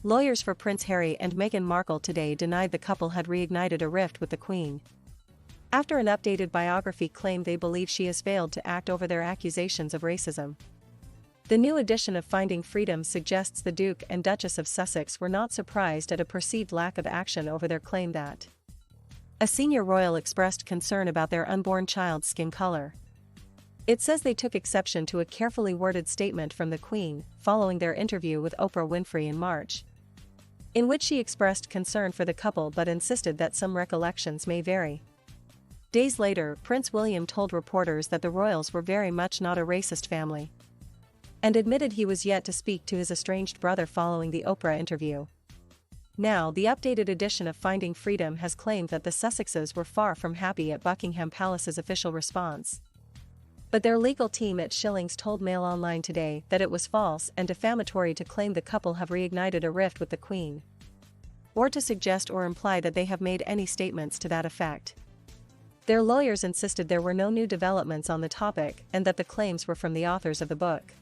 Lawyers for Prince Harry and Meghan Markle today denied the couple had reignited a rift with the Queen. After an updated biography claimed they believe she has failed to act over their accusations of racism. The new edition of Finding Freedom suggests the Duke and Duchess of Sussex were not surprised at a perceived lack of action over their claim that a senior royal expressed concern about their unborn child's skin color. It says they took exception to a carefully worded statement from the Queen following their interview with Oprah Winfrey in March, in which she expressed concern for the couple but insisted that some recollections may vary. Days later, Prince William told reporters that the royals were very much not a racist family, and admitted he was yet to speak to his estranged brother following the Oprah interview. Now, the updated edition of Finding Freedom has claimed that the Sussexes were far from happy at Buckingham Palace's official response. But their legal team at Schillings told Mail Online today that it was false and defamatory to claim the couple have reignited a rift with the Queen, or to suggest or imply that they have made any statements to that effect. Their lawyers insisted there were no new developments on the topic and that the claims were from the authors of the book,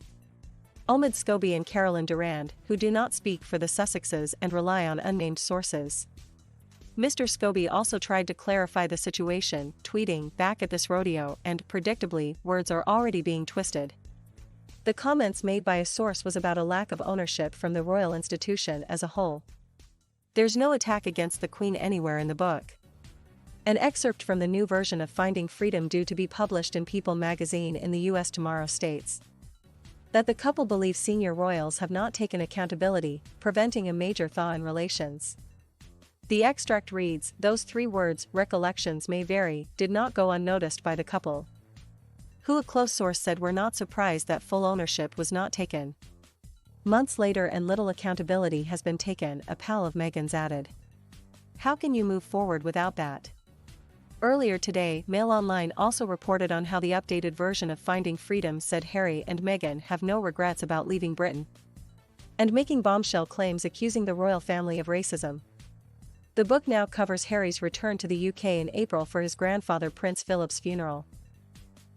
Omid Scobie and Carolyn Durand, who do not speak for the Sussexes and rely on unnamed sources. Mr. Scobie also tried to clarify the situation, tweeting, "Back at this rodeo," and, predictably, words are already being twisted. The comments made by a source was about a lack of ownership from the royal institution as a whole. There's no attack against the Queen anywhere in the book. An excerpt from the new version of Finding Freedom due to be published in People magazine in the US tomorrow states that the couple believes senior royals have not taken accountability, preventing a major thaw in relations. The extract reads, "Those three words, recollections may vary, did not go unnoticed by the couple, who a close source said were not surprised that full ownership was not taken. Months later and little accountability has been taken," a pal of Meghan's added. "How can you move forward without that?" Earlier today, Mail Online also reported on how the updated version of Finding Freedom said Harry and Meghan have no regrets about leaving Britain, and making bombshell claims accusing the royal family of racism. The book now covers Harry's return to the UK in April for his grandfather Prince Philip's funeral,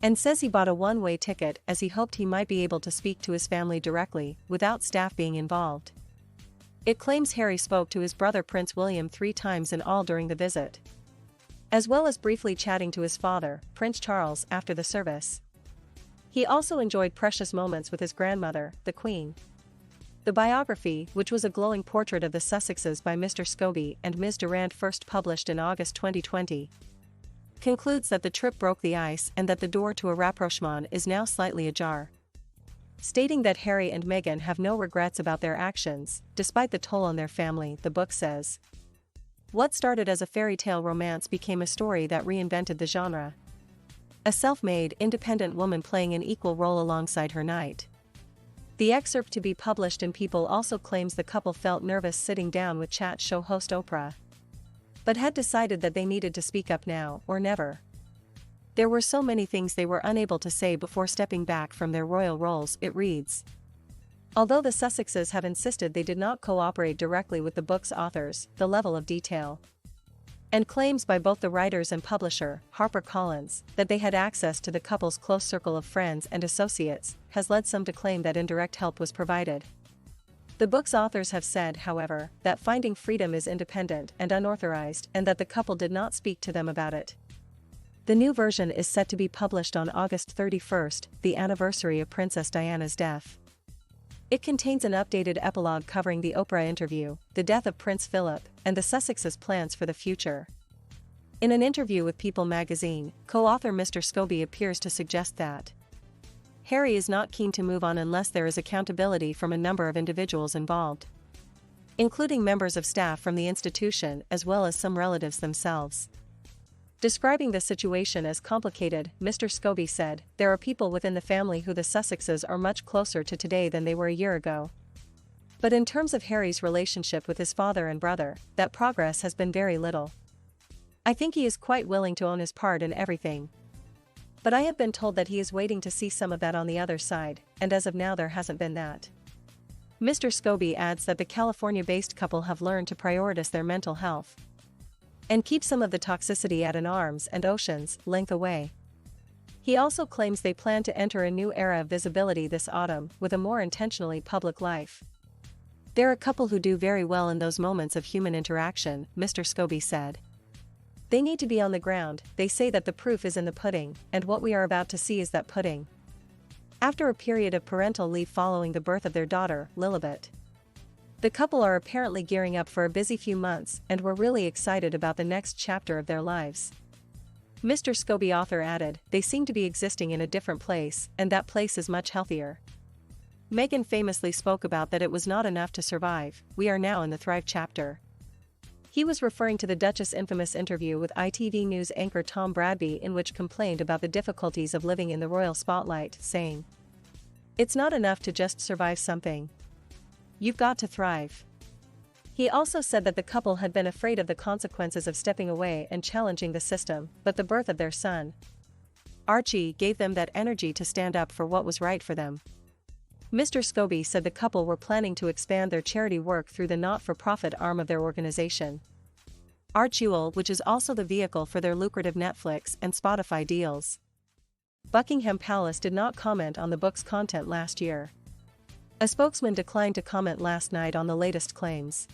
and says he bought a one-way ticket as he hoped he might be able to speak to his family directly, without staff being involved. It claims Harry spoke to his brother Prince William 3 times in all during the visit, as well as briefly chatting to his father, Prince Charles, after the service. He also enjoyed precious moments with his grandmother, the Queen. The biography, which was a glowing portrait of the Sussexes by Mr. Scobie and Ms. Durand, first published in August 2020, concludes that the trip broke the ice and that the door to a rapprochement is now slightly ajar, stating that Harry and Meghan have no regrets about their actions, despite the toll on their family. The book says, "What started as a fairy tale romance became a story that reinvented the genre. A self-made, independent woman playing an equal role alongside her knight." The excerpt to be published in People also claims the couple felt nervous sitting down with chat show host Oprah, but had decided that they needed to speak up now or never. There were so many things they were unable to say before stepping back from their royal roles, it reads. Although the Sussexes have insisted they did not cooperate directly with the book's authors, the level of detail and claims by both the writers and publisher, HarperCollins, that they had access to the couple's close circle of friends and associates, has led some to claim that indirect help was provided. The book's authors have said, however, that Finding Freedom is independent and unauthorized and that the couple did not speak to them about it. The new version is set to be published on August 31st, the anniversary of Princess Diana's death. It contains an updated epilogue covering the Oprah interview, the death of Prince Philip, and the Sussexes' plans for the future. In an interview with People magazine, co-author Mr. Scobie appears to suggest that Harry is not keen to move on unless there is accountability from a number of individuals involved, including members of staff from the institution as well as some relatives themselves. Describing the situation as complicated, Mr. Scobie said, "There are people within the family who the Sussexes are much closer to today than they were a year ago. But in terms of Harry's relationship with his father and brother, that progress has been very little. I think he is quite willing to own his part in everything. But I have been told that he is waiting to see some of that on the other side, and as of now there hasn't been that." Mr. Scobie adds that the California-based couple have learned to prioritize their mental health and keep some of the toxicity at an arm's and ocean's length away. He also claims they plan to enter a new era of visibility this autumn with a more intentionally public life. They're a couple who do very well in those moments of human interaction, Mr. Scobie said. They need to be on the ground. They say that the proof is in the pudding, and what we are about to see is that pudding. After a period of parental leave following the birth of their daughter, Lilibet, the couple are apparently gearing up for a busy few months, and we're really excited about the next chapter of their lives. Mr. Scobie author added, they seem to be existing in a different place, and that place is much healthier. Meghan famously spoke about that it was not enough to survive, we are now in the thrive chapter. He was referring to the Duchess' infamous interview with ITV News anchor Tom Bradby, in which complained about the difficulties of living in the royal spotlight, saying, "It's not enough to just survive something. You've got to thrive." He also said that the couple had been afraid of the consequences of stepping away and challenging the system, but the birth of their son, Archie, gave them that energy to stand up for what was right for them. Mr. Scobie said the couple were planning to expand their charity work through the not-for-profit arm of their organization, Archewell, which is also the vehicle for their lucrative Netflix and Spotify deals. Buckingham Palace did not comment on the book's content last year. A spokesman declined to comment last night on the latest claims.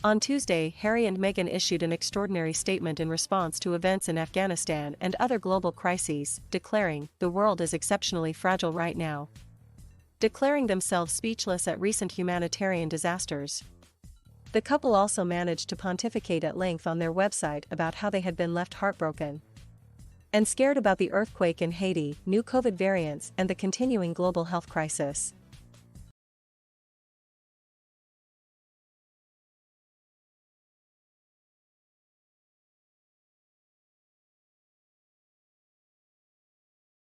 On Tuesday, Harry and Meghan issued an extraordinary statement in response to events in Afghanistan and other global crises, declaring, "The world is exceptionally fragile right now," declaring themselves speechless at recent humanitarian disasters. The couple also managed to pontificate at length on their website about how they had been left heartbroken and scared about the earthquake in Haiti, new COVID variants, and the continuing global health crisis.